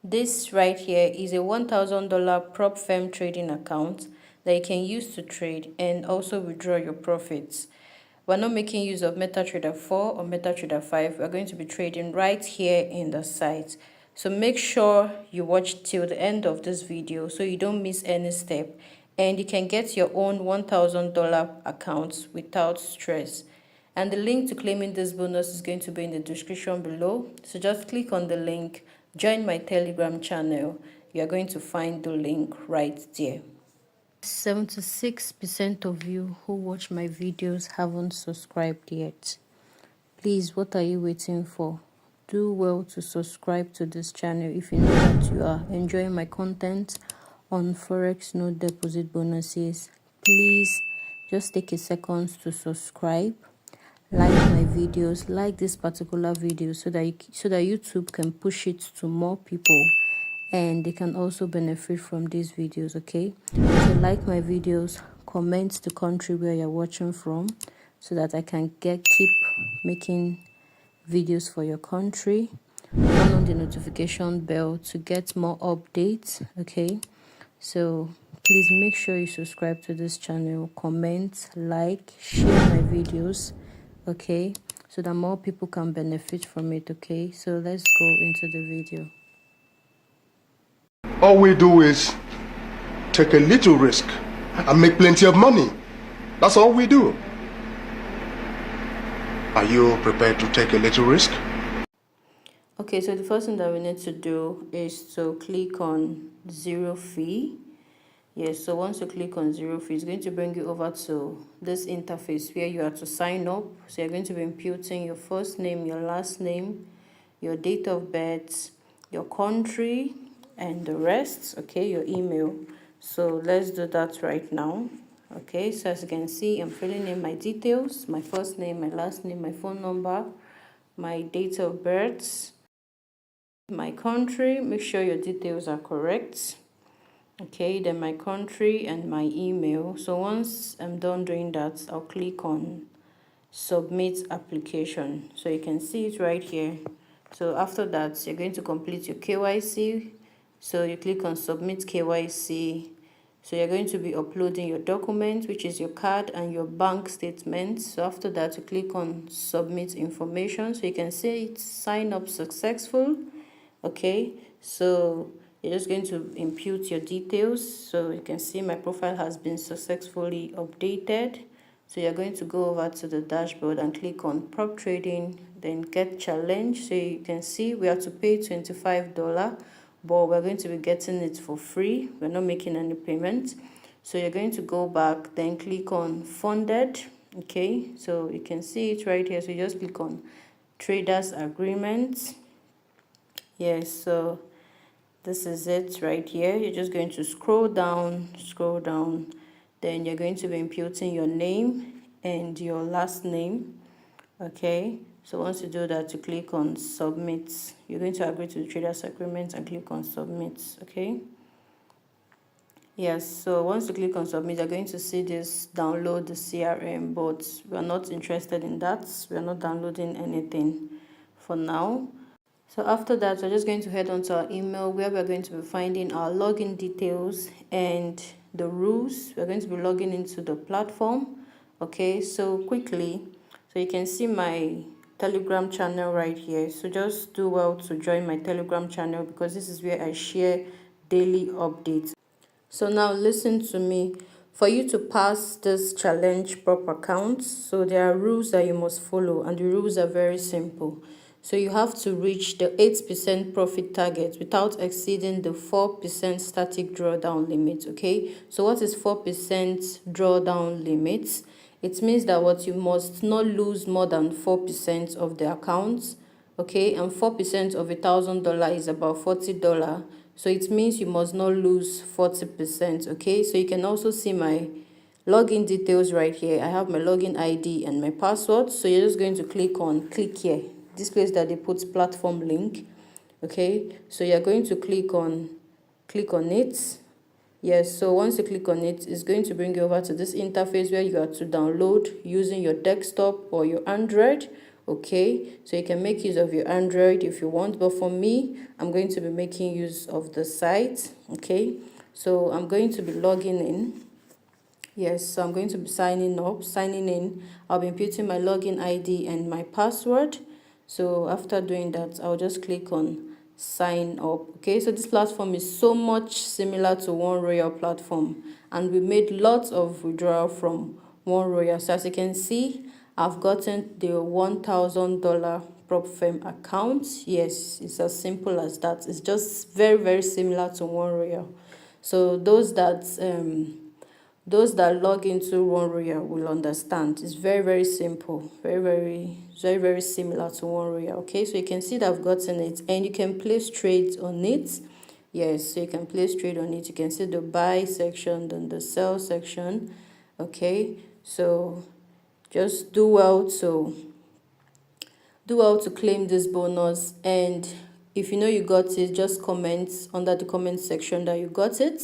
This right here is a $1,000 prop firm trading account that you can use to trade and also withdraw your profits. We're not making use of MetaTrader 4 or MetaTrader 5. We're going to be trading right here in the site. So make sure you watch till the end of this video so you don't miss any step. And you can get your own $1,000 accounts without stress. And the link to claiming this bonus is going to be in the description below. So just click on the link, join my Telegram channel. You are going to find the link right there. 76% of you who watch my videos haven't subscribed yet. Please, what are you waiting for? Do well to subscribe to this channel if you know that you are enjoying my content on Forex no deposit bonuses. Please just take a second to subscribe, like my videos, like this particular video so that YouTube can push it to more people and they can also benefit from these videos. Okay, so like my videos, comment the country where you're watching from so that I can keep making videos for your country. Turn on the notification bell to get more updates. Okay, so please make sure you subscribe to this channel, comment, like, share my videos, okay, so that more people can benefit from it. Okay, so let's go into the video. All we do is take a little risk and make plenty of money. That's all we do. Are you prepared to take a little risk? Okay, so the first thing that we need to do is to click on zero fee. Yes, so once you click on zero fee, it's going to bring you over to this interface where you are to sign up. So you're going to be inputting your first name, your last name, your date of birth, your country, and the rest, okay, your email. So let's do that right now. Okay, so as you can see, I'm filling in my details, my first name, my last name, my phone number, my date of birth, my country. Make sure your details are correct. Okay, then my country and my email. So once I'm done doing that, I'll click on submit application. So you can see it right here. So after that, you're going to complete your KYC. So you click on submit KYC. So you're going to be uploading your document, which is your card and your bank statement. So after that, you click on submit information. So you can see it's sign up successful. Okay, so you're just going to input your details. So you can see my profile has been successfully updated. So you're going to go over to the dashboard and click on prop trading, then get challenge. So you can see we have to pay $25, but we're going to be getting it for free. We're not making any payment. So you're going to go back, then click on funded. Okay, so you can see it right here. So you just click on traders agreement. Yes, so this is it right here. You're just going to scroll down, then you're going to be inputting your name and your last name. Okay, so once you do that, you click on submit. You're going to agree to the traders agreement and click on submit. Okay, yes, so once you click on submit, you're going to see this download the CRM, but we're not interested in that. We're not downloading anything for now. So after that, we're just going to head on to our email where we're going to be finding our login details and the rules. We're going to be logging into the platform. Okay, so quickly, so you can see my Telegram channel right here. So just do well to join my Telegram channel because this is where I share daily updates. So now listen to me. For you to pass this challenge prop account, so there are rules that you must follow, and the rules are very simple. So you have to reach the 8% profit target without exceeding the 4% static drawdown limit. Okay, so what is 4% drawdown limit? It means that what you must not lose more than 4% of the account. Okay, and 4% of $1,000 is about $40. So it means you must not lose 40%. Okay, so you can also see my login details right here. I have my login ID and my password. So you're just going to click here, this place that they put platform link. Okay, so you're going to click on it. Yes, so once you click on it, it's going to bring you over to this interface where you are to download using your desktop or your Android Okay, so you can make use of your Android if you want, but for me, I'm going to be making use of the site. Okay, so I'm going to be logging in. Yes, so I'm going to be signing in. I'll be inputting my login ID and my password. So after doing that, I'll just click on sign up. Okay, so this platform is so much similar to One Royal platform, and we made lots of withdrawal from One Royal. So as you can see, I've gotten the $1,000 prop firm account. Yes, it's as simple as that. It's just very similar to One Royal. So those that log into One Royal will understand. It's very simple, very similar to One Royal. Okay, so you can see that I've gotten it, and you can place trades on it. Yes, so you can place trade on it. You can see the buy section, then the sell section. Okay, so just do well to claim this bonus, and if you know you got it, just comment under the comment section that you got it.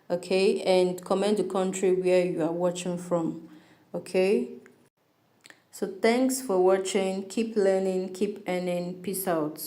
Okay, and comment the country where you are watching from. Okay, so thanks for watching. Keep learning, keep earning. Peace out.